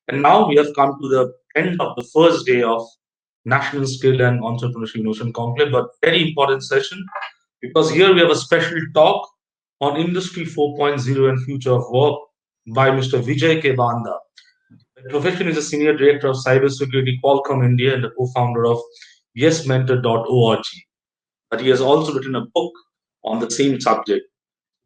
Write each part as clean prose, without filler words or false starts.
And now we have come to the end of the first day of National Skill and Entrepreneurship Innovation Conclave, but very important session because here we have a special talk on Industry 4.0 and Future of Work by Mr. Vijay K. Banda. The profession is a Senior Director of Cybersecurity Qualcomm India and the co-founder of YesMentor.org. But he has also written a book on the same subject.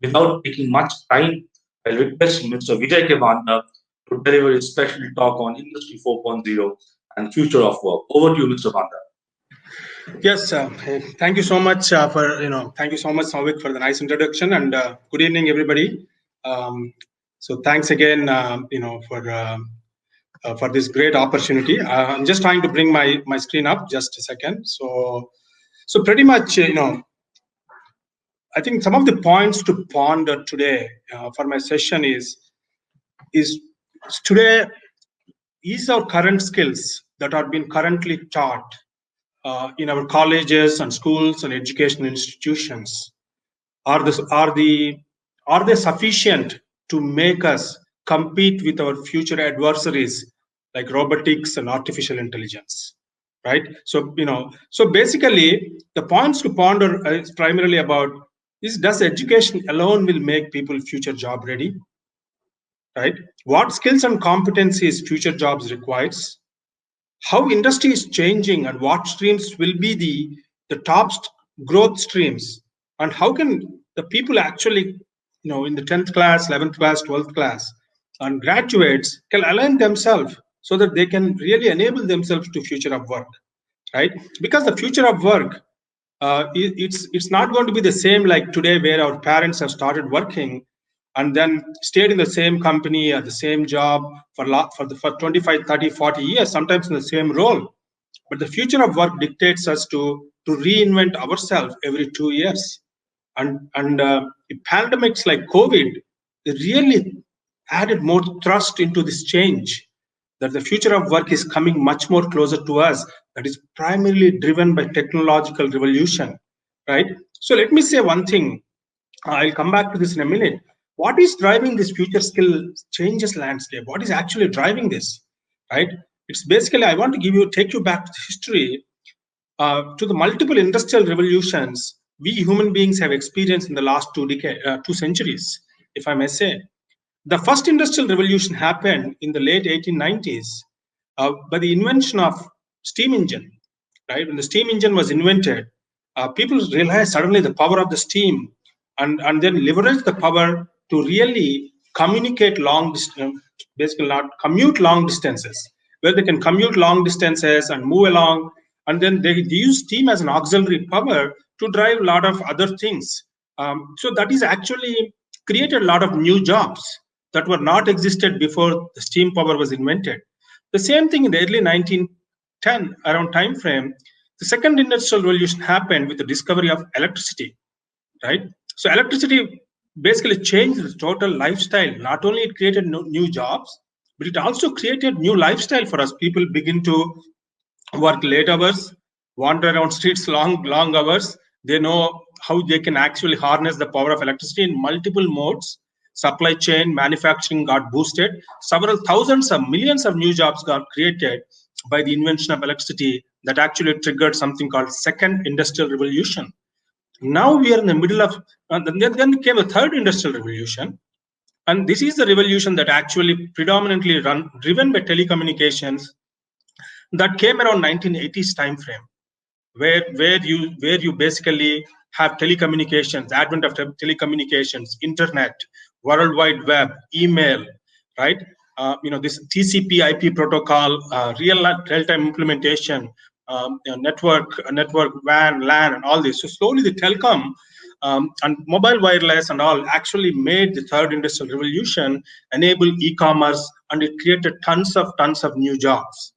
Without taking much time, I request Mr. Vijay K. Banda to deliver his special talk on Industry 4.0 and Future of Work. Over to you, Mr. Banda. Yes, thank you so much thank you so much, Savik, for the nice introduction, and good evening, everybody. So thanks again, for this great opportunity. I'm just trying to bring my screen up. Just a second. So pretty much, I think some of the points to ponder today for my session is today is our current skills that are being currently taught in our colleges and schools and educational institutions, are they sufficient to make us compete with our future adversaries like robotics and artificial intelligence, right? So basically the points to ponder is primarily about is, does education alone will make people future job ready, right? What skills and competencies future jobs requires, how industry is changing and what streams will be the top growth streams, and how can the people actually, in the 10th class, 11th class, 12th class and graduates can align themselves so that they can really enable themselves to future of work, right? Because the future of work, it's not going to be the same like today, where our parents have started working and then stayed in the same company or the same job for 25, 30, 40 years, sometimes in the same role. But the future of work dictates us to reinvent ourselves every 2 years. And pandemics like COVID, they really added more thrust into this change, that the future of work is coming much more closer to us, that is primarily driven by technological revolution, right? So let me say one thing. I'll come back to this in a minute. What is driving this future skill changes landscape? What is actually driving this, right? It's basically, I want to take you back to history, to the multiple industrial revolutions we human beings have experienced in the last 2 centuries, if I may say. The first industrial revolution happened in the late 1890s by the invention of steam engine, right? When the steam engine was invented, people realized suddenly the power of the steam, and then leverage the power to really communicate long distance, basically not commute long distances, where they can commute long distances and move along, and then they use steam as an auxiliary power to drive a lot of other things. So that is actually created a lot of new jobs that were not existed before the steam power was invented. The same thing in the early 1910 around time frame, the second industrial revolution happened with the discovery of electricity, right? So electricity basically changed the total lifestyle. Not only it created new jobs, but it also created new lifestyle for us. People begin to work late hours, wander around streets long hours. They know how they can actually harness the power of electricity in multiple modes. Supply chain, manufacturing got boosted. Several thousands of millions of new jobs got created by the invention of electricity that actually triggered something called second industrial revolution. Now we are in the middle of, then came a third industrial revolution. And this is the revolution that actually predominantly driven by telecommunications, that came around 1980s time frame, where you basically have telecommunications, advent of telecommunications, internet, world wide web, email, right? This TCP IP protocol, real-time implementation, network WAN, LAN, and all this. So slowly the telecom and mobile wireless and all actually made the third industrial revolution, enable e-commerce, and it created tons of new jobs.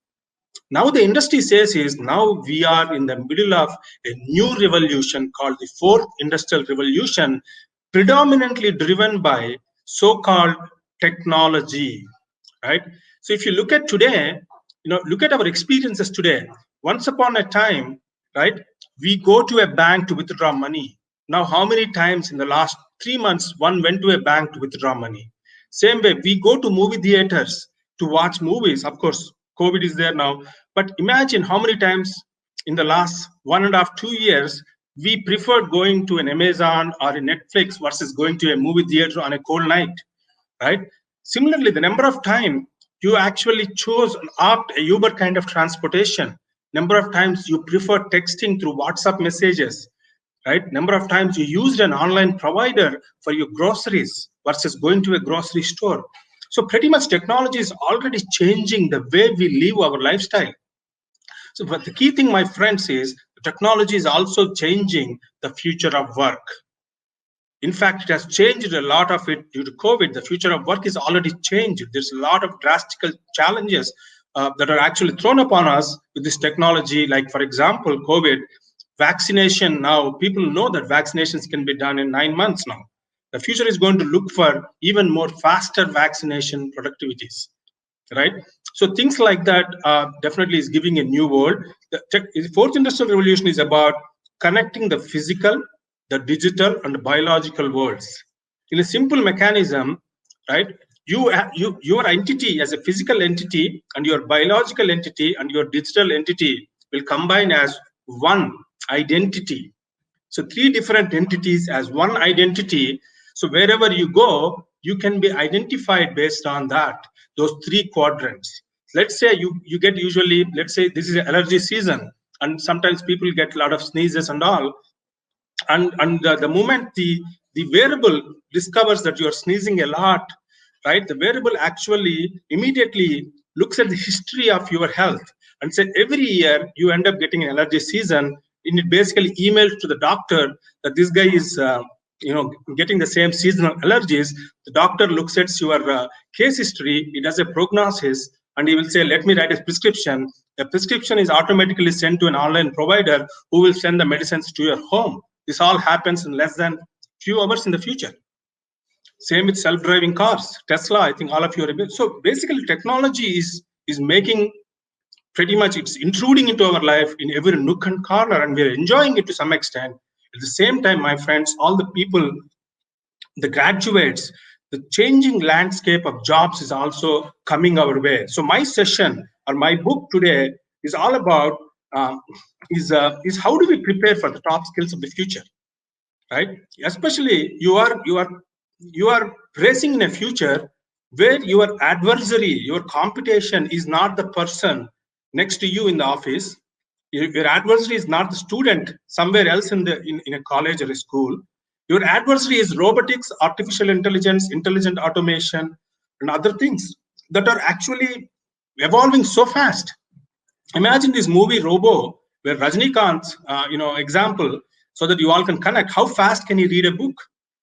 Now the industry says is, now we are in the middle of a new revolution called the fourth industrial revolution, predominantly driven by so-called technology, right? So if you look at today, look at our experiences today. Once upon a time, right, we go to a bank to withdraw money. Now, how many times in the last 3 months one went to a bank to withdraw money? Same way, we go to movie theaters to watch movies. Of course, COVID is there now, but imagine how many times in the last 1.5, 2 years, we preferred going to an Amazon or a Netflix versus going to a movie theater on a cold night, right? Similarly, the number of time you actually chose and opt a Uber kind of transportation, number of times you prefer texting through WhatsApp messages, right? Number of times you used an online provider for your groceries versus going to a grocery store. So pretty much technology is already changing the way we live our lifestyle. So but the key thing, my friends, is technology is also changing the future of work. In fact, it has changed a lot of it due to COVID. The future of work is already changed. There's a lot of drastic challenges that are actually thrown upon us with this technology. Like, for example, COVID, vaccination. Now, people know that vaccinations can be done in 9 months now. The future is going to look for even more faster vaccination productivities, right? So things like that definitely is giving a new world. The fourth industrial revolution is about connecting the physical, the digital, and the biological worlds in a simple mechanism, right? Your entity as a physical entity and your biological entity and your digital entity will combine as one identity. So 3 different entities as one identity. So wherever you go, you can be identified based on that, those 3 quadrants. Let's say you get usually, let's say this is an allergy season, and sometimes people get a lot of sneezes and all. And the moment the wearable discovers that you're sneezing a lot, right, the wearable actually immediately looks at the history of your health and say every year you end up getting an allergy season, and it basically emails to the doctor that this guy is getting the same seasonal allergies. The doctor looks at your case history, he does a prognosis, and he will say, let me write a prescription. The prescription is automatically sent to an online provider who will send the medicines to your home. This all happens in less than few hours in the future. Same with self-driving cars. Tesla, I think all of you are. So basically, technology is making pretty much, it's intruding into our life in every nook and corner, and we're enjoying it to some extent. At the same time, my friends, all the people, the graduates, the changing landscape of jobs is also coming our way. So my session or my book today is all about is how do we prepare for the top skills of the future, right? Especially you are racing in a future where your adversary, your competition is not the person next to you in the office. Your adversary is not the student somewhere else in a college or a school. Your adversary is robotics, artificial intelligence, intelligent automation, and other things that are actually evolving so fast. Imagine this movie Robo, where Rajnikant's example, so that you all can connect. How fast can he read a book?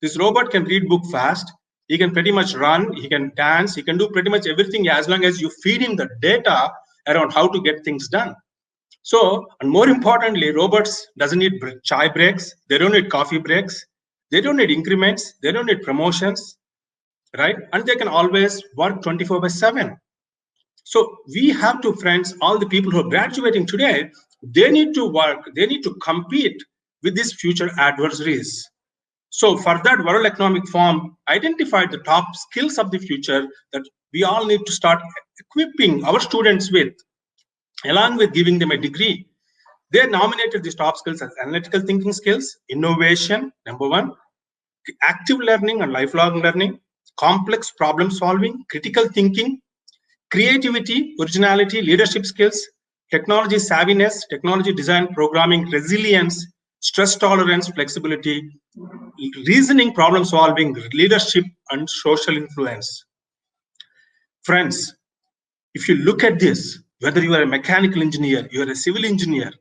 This robot can read book fast. He can pretty much run. He can dance. He can do pretty much everything as long as you feed him the data around how to get things done. So, and more importantly, robots doesn't need chai breaks. They don't need coffee breaks. They don't need increments. They don't need promotions, right? And they can always work 24/7. So we have to, friends, all the people who are graduating today, they need to work. They need to compete with these future adversaries. So for that, World Economic Forum identified the top skills of the future that we all need to start equipping our students with, along with giving them a degree. They nominated these top skills as analytical thinking skills, innovation, number 1, active learning and lifelong learning, complex problem solving, critical thinking, creativity, originality, leadership skills, technology savviness, technology design, programming, resilience, stress tolerance, flexibility, reasoning, problem solving, leadership, and social influence. Friends, if you look at this, whether you are a mechanical engineer, you are a civil engineer,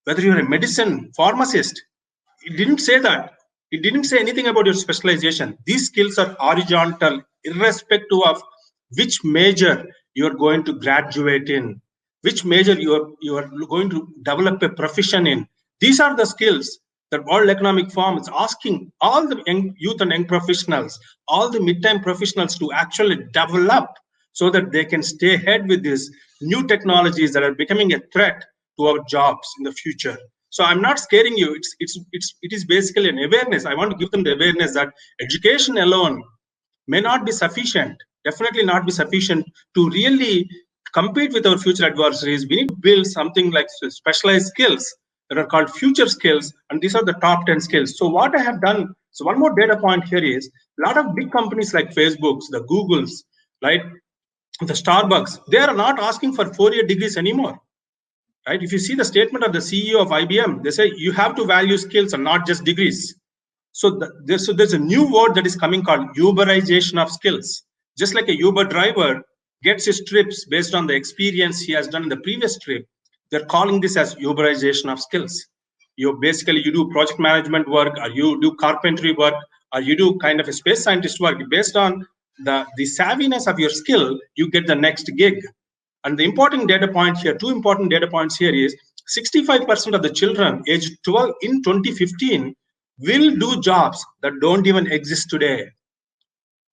whether you are a medicine pharmacist, it didn't say that. It didn't say anything about your specialization. These skills are horizontal, irrespective of which major you are going to graduate in, which major you are going to develop a profession in. These are the skills that World Economic Forum is asking all the young youth and young professionals, all the mid-time professionals to actually develop, so that they can stay ahead with these new technologies that are becoming a threat to our jobs in the future. So I'm not scaring you. It is basically an awareness. I want to give them the awareness that education alone may not be sufficient. definitely not be sufficient to really compete with our future adversaries. We need to build something like specialized skills that are called future skills, and these are the top 10 skills. So what I have done, so one more data point here is a lot of big companies like Facebooks, the Googles, right, the Starbucks, they are not asking for 4-year degrees anymore. Right? If you see the statement of the CEO of IBM, they say you have to value skills and not just degrees. So there's a new word that is coming called Uberization of skills. Just like a Uber driver gets his trips based on the experience he has done in the previous trip, they're calling this as Uberization of skills. You do project management work, or you do carpentry work, or you do kind of a space scientist work. Based on the savviness of your skill, you get the next gig. And the important data point here, two important data points here is 65% of the children aged 12 in 2015 will do jobs that don't even exist today.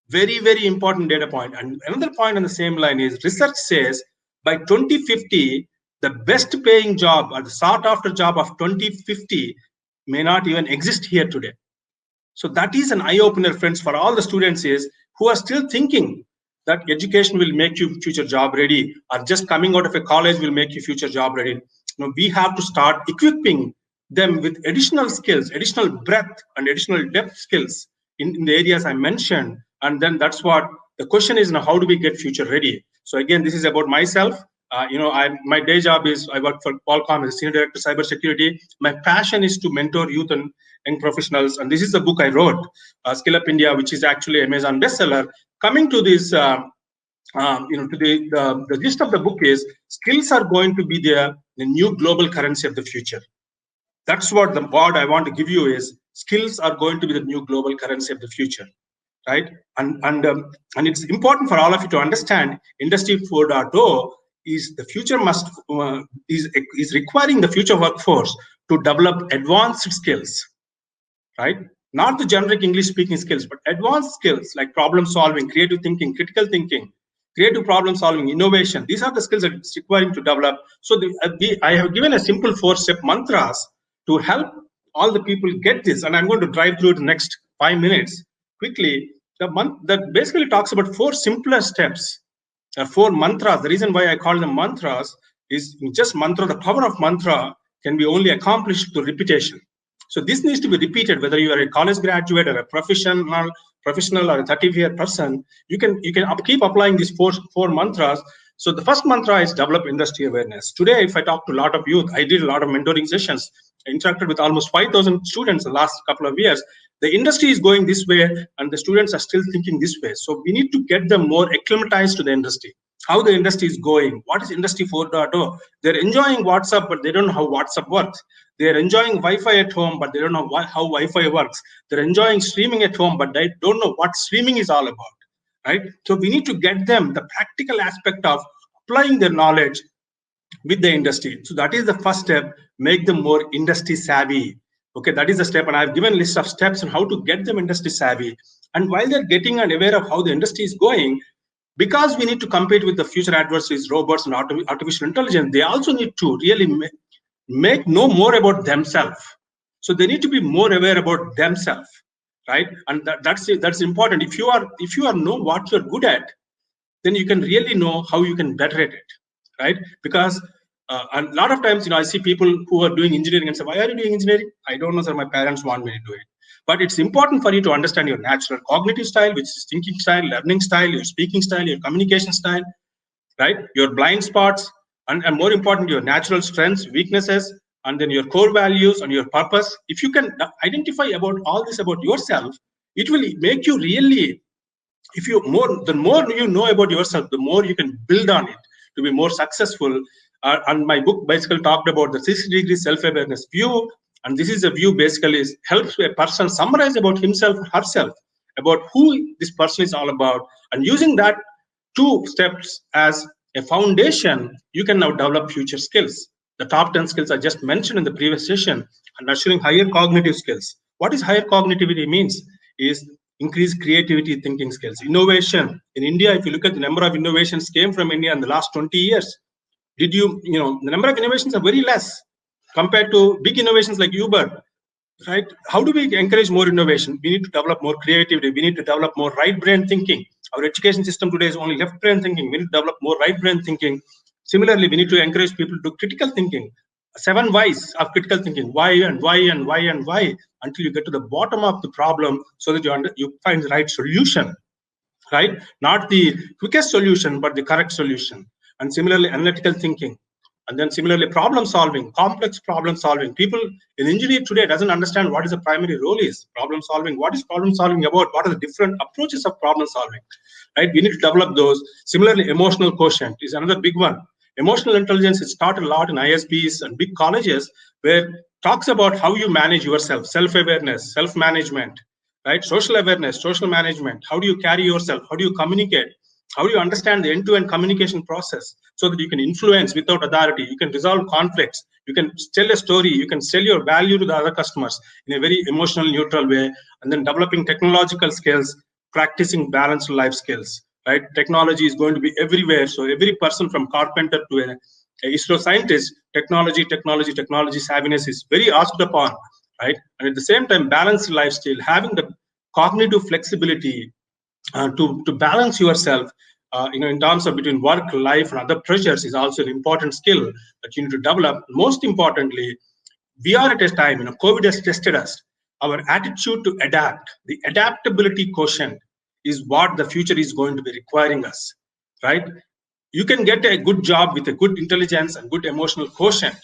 Very, very important data point. And another point on the same line is research says by 2050, the best paying job or the sought after job of 2050 may not even exist here today. So that is an eye opener, friends, for all the students is who are still thinking that education will make you future job ready, or just coming out of a college will make you future job ready. We have to start equipping them with additional skills, additional breadth and additional depth skills in the areas I mentioned. And then that's what the question is now, how do we get future ready? So again, this is about myself. My day job is I work for Qualcomm as a senior director of cybersecurity. My passion is to mentor youth and young professionals, and this is the book I wrote, Skill Up India, which is actually Amazon bestseller. Coming to this, the gist of the book is skills are going to be the new global currency of the future. That's what the word I want to give you is skills are going to be the new global currency of the future. Right, and it's important for all of you to understand Industry 4.0 is the future is requiring the future workforce to develop advanced skills, right? Not the generic English speaking skills, but advanced skills like problem solving, creative thinking, critical thinking, creative problem solving, innovation. These are the skills that it's requiring to develop. So I have given a simple 4-step mantras to help all the people get this, and I'm going to drive through the next 5 minutes quickly. That basically talks about 4 simpler steps, 4 mantras. The reason why I call them mantras is just mantra. The power of mantra can be only accomplished through repetition. So this needs to be repeated, whether you are a college graduate or a professional or a 30-year person. You can keep applying these four mantras. So the first mantra is develop industry awareness. Today, if I talk to a lot of youth, I did a lot of mentoring sessions. I interacted with almost 5,000 students the last couple of years. The industry is going this way, and the students are still thinking this way. So we need to get them more acclimatized to the industry, how the industry is going, what is Industry 4.0. They're enjoying WhatsApp, but they don't know how WhatsApp works. They're enjoying Wi-Fi at home, but they don't know how Wi-Fi works. They're enjoying streaming at home, but they don't know what streaming is all about, right? So we need to get them the practical aspect of applying their knowledge with the industry. So that is the first step, make them more industry savvy. Okay, that is the step, and I've given a list of steps on how to get them industry savvy. And while they're getting and aware of how the industry is going, because we need to compete with the future adversaries, robots and artificial intelligence, they also need to really know more about themselves. So they need to be more aware about themselves, right? And that's important. If you know what you're good at, then you can really know how you can better at it, right? Because a lot of times, I see people who are doing engineering and say, why are you doing engineering? I don't know, sir, my parents want me to do it. But it's important for you to understand your natural cognitive style, which is thinking style, learning style, your speaking style, your communication style, right? Your blind spots, and more important, your natural strengths, weaknesses, and then your core values and your purpose. If you can identify about all this about yourself, it will make you really, the more you know about yourself, the more you can build on it to be more successful. And my book basically talked about the 60-degree self-awareness view. And this is a view basically helps a person summarize about himself, herself, about who this person is all about. And using that 2 steps as a foundation, you can now develop future skills. The top 10 skills I just mentioned in the previous session, and nurturing higher cognitive skills. What is higher cognitivity means is increase creativity, thinking skills. Innovation. In India, if you look at the number of innovations came from India in the last 20 years, the number of innovations are very less compared to big innovations like Uber, right? How do we encourage more innovation? We need to develop more creativity. We need to develop more right brain thinking. Our education system today is only left brain thinking. We need to develop more right brain thinking. Similarly, we need to encourage people to do critical thinking. 7 whys of critical thinking: why and why and why and why, until you get to the bottom of the problem, so that you find the right solution, right? Not the quickest solution, but the correct solution. And similarly, analytical thinking. And then similarly, problem solving, complex problem solving. People in engineering today doesn't understand what is the primary role is. Problem solving. What is problem solving about? What are the different approaches of problem solving? Right? We need to develop those. Similarly, emotional quotient is another big one. Emotional intelligence is taught a lot in ISBs and big colleges, where talks about how you manage yourself, self-awareness, self-management, right? Social awareness, social management. How do you carry yourself? How do you communicate? How do you understand the end-to-end communication process, so that you can influence without authority? You can resolve conflicts. You can tell a story. You can sell your value to the other customers in a very emotional, neutral way. And then developing technological skills, practicing balanced life skills, right? Technology is going to be everywhere. So every person from carpenter to a ISRO scientist, technology savviness is very asked upon, right? And at the same time, balanced lifestyle, having the cognitive flexibility to balance yourself, in terms of between work, life, and other pressures, is also an important skill that you need to develop. Most importantly, we are at a time, COVID has tested us. Our attitude to adapt, the adaptability quotient, is what the future is going to be requiring us, right? You can get a good job with a good intelligence and good emotional quotient,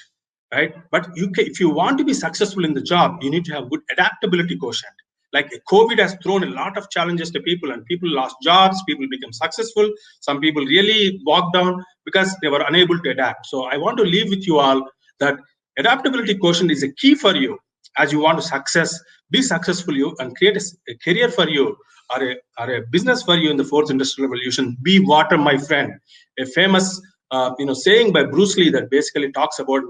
right? But if you want to be successful in the job, you need to have good adaptability quotient. Like COVID has thrown a lot of challenges to people, and people lost jobs, people become successful. Some people really walked down because they were unable to adapt. So I want to leave with you all that adaptability quotient is a key for you as you want to be successful, you, and create a career for you, or a business for you in the fourth industrial revolution. Be water, my friend. A famous saying by Bruce Lee that basically talks about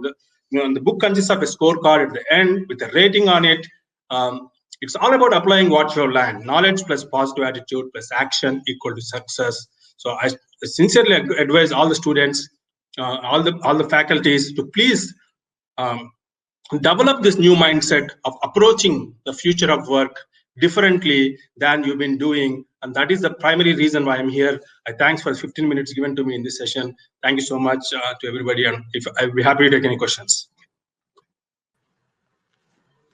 the book consists of a scorecard at the end with a rating on it. It's all about applying what you have learned. Knowledge plus positive attitude plus action equal to success. So I sincerely advise all the students, all the faculties, to please develop this new mindset of approaching the future of work differently than you've been doing. And that is the primary reason why I'm here. I thanks for 15 minutes given to me in this session. Thank you so much to everybody. And I'll be happy to take any questions.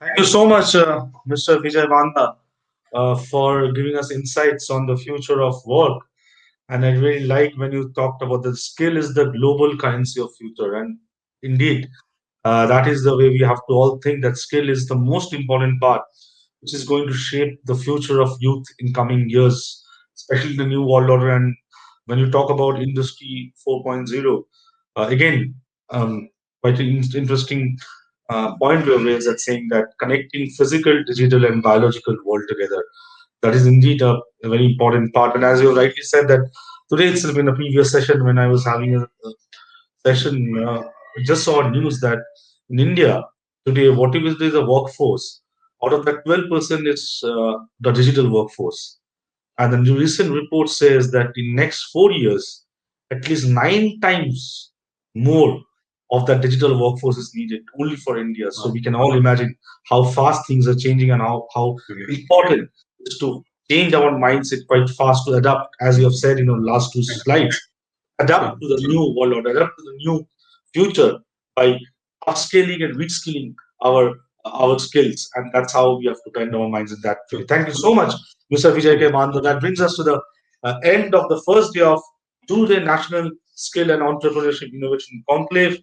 Thank you so much, Mr. Vijay Banda, for giving us insights on the future of work. And I really like when you talked about the skill is the global currency of future. And indeed, that is the way we have to all think, that skill is the most important part, which is going to shape the future of youth in coming years, especially the new world order. And when you talk about Industry 4.0, again, quite an interesting point we have raised, that saying that connecting physical, digital, and biological world together. That is indeed a very important part. And as you rightly said, that today itself, in a previous session when I was having a session, just saw news that in India today, what is the workforce? Out of that, 12% is the digital workforce. And the recent report says that in next 4 years, at least 9 times more of that digital workforce is needed only for India. So we can all imagine how fast things are changing, and how important it is to change our mindset quite fast, to adapt, as you have said in your last two slides, adapt to the new world order, adapt to the new future by upscaling and reskilling our skills. And that's how we have to bend our minds in that way. Thank you so much, Mr. Vijay K. Banda. That brings us to the end of the first day of 2-day National Skill and Entrepreneurship Innovation Conclave.